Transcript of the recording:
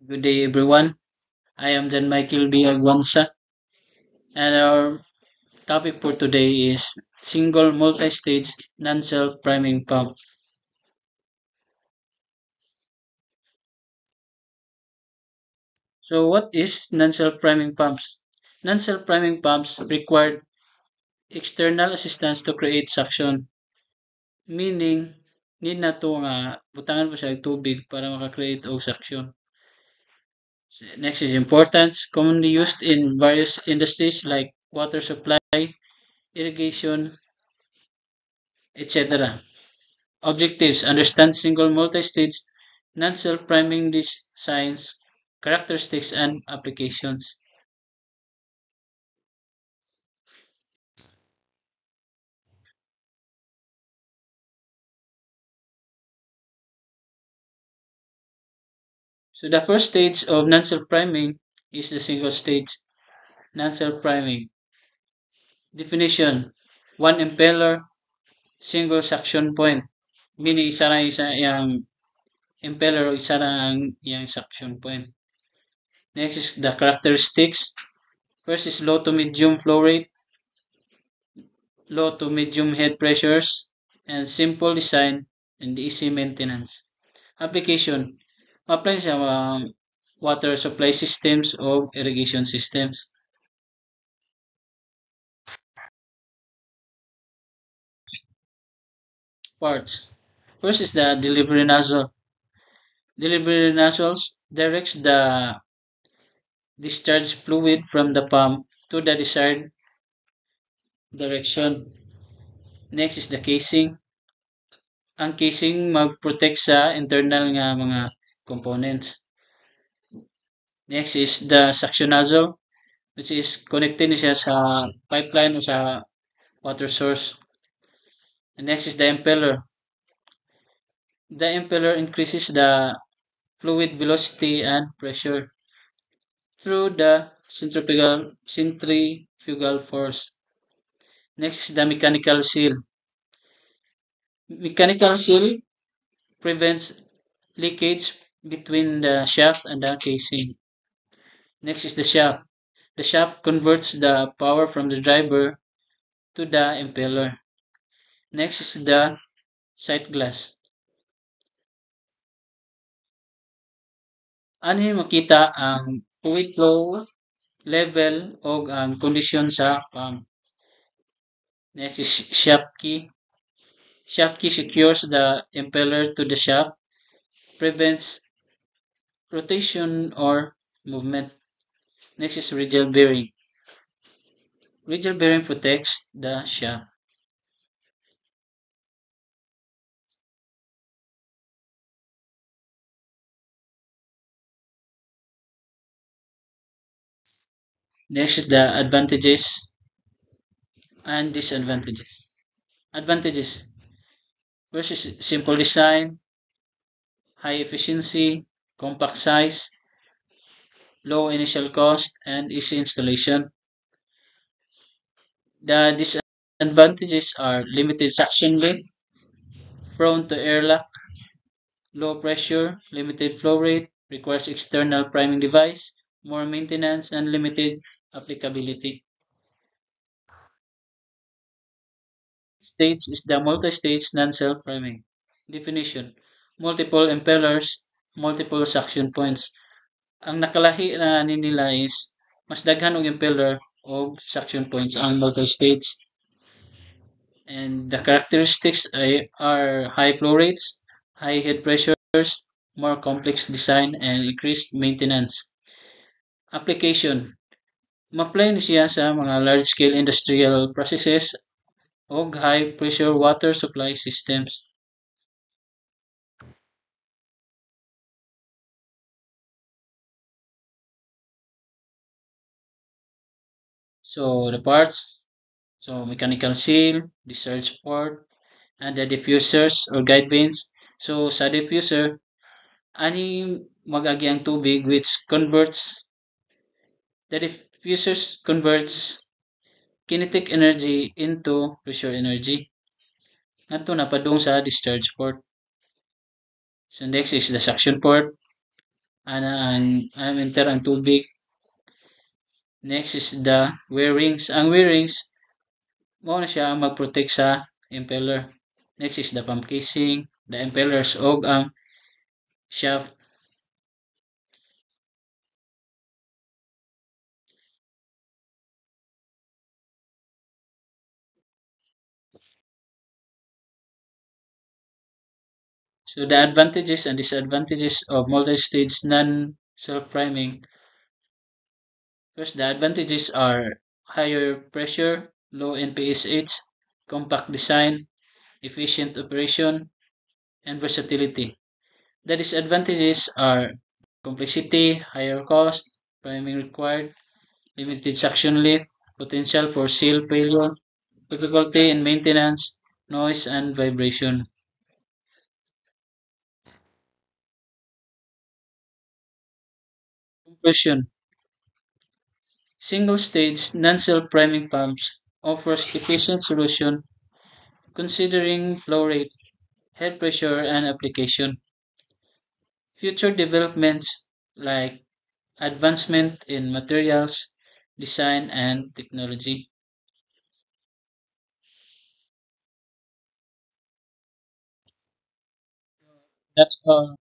Good day, everyone. I am Jan Michael B. Agwangsa, and our topic for today is single multi-stage non-self priming pump. So, what is non-self priming pumps? Non-self priming pumps require external assistance to create suction, meaning need na to nga butangan mo siya og tubig para maka-create og suction. Next is importance, commonly used in various industries like water supply, irrigation, etc. Objectives: understand single multi-stage non-self-priming designs, characteristics, and applications. So the first stage of non-self-priming is the single-stage non-self-priming. Definition: one impeller, single suction point. Meaning isa lang yung impeller o isa lang ang yung suction point. Next is the characteristics. First is low to medium flow rate, low to medium head pressures, and simple design and easy maintenance. Application: apply sa water supply systems o irrigation systems. Parts: first is the delivery nozzle. Delivery nozzles directs the discharge fluid from the pump to the desired direction. Next is the casing. Ang casing mag-protect sa internal nga mga components. Next is the suction nozzle, which is connected siya sa pipeline o sa water source. And next is the impeller. The impeller increases the fluid velocity and pressure through the centrifugal force. Next is the mechanical seal. Mechanical seal prevents leakage between the shaft and the casing. Next is the shaft. The shaft converts the power from the driver to the impeller. Next is the sight glass. Ano makita ang fluid flow level o ang kondisyon sa pump. Next is shaft key. Shaft key secures the impeller to the shaft, prevents rotation or movement. Next is radial bearing. Radial bearing protects the shaft. Next is the advantages and disadvantages. Advantages: first is simple design, high efficiency, compact size, low initial cost, and easy installation. The disadvantages are limited suction lift, prone to airlock, low pressure, limited flow rate, requires external priming device, more maintenance, and limited applicability. Stage is the multi-stage non-self priming. Definition: multiple impellers, multiple suction points. Ang nakalahi na nila is mas daghan og impeller o suction points ang multi-stage. And the characteristics are high flow rates, high head pressures, more complex design, and increased maintenance. Application: ma-apply siya sa mga large-scale industrial processes o high-pressure water supply systems. So the parts, so mechanical seal, discharge port, and the diffusers or guide vanes. So sa diffuser, ani magagi ang tubig which converts the diffusers converts kinetic energy into pressure energy. Ngadto na padung sa discharge port. So next is the suction port. ang enter ang tubig. Next is the wearings. Ang wearings, mao na siya ang mag-protect sa impeller. Next is the pump casing, the impellers og ang shaft. So the advantages and disadvantages of multi-stage non-self-priming. First, the advantages are higher pressure, low NPSH, compact design, efficient operation, and versatility. The disadvantages are complexity, higher cost, priming required, limited suction lift, potential for seal failure, difficulty in maintenance, noise, and vibration. Conclusion. Single-stage non-self-priming pumps offers efficient solution considering flow rate, head pressure, and application. Future developments like advancement in materials, design, and technology. That's all.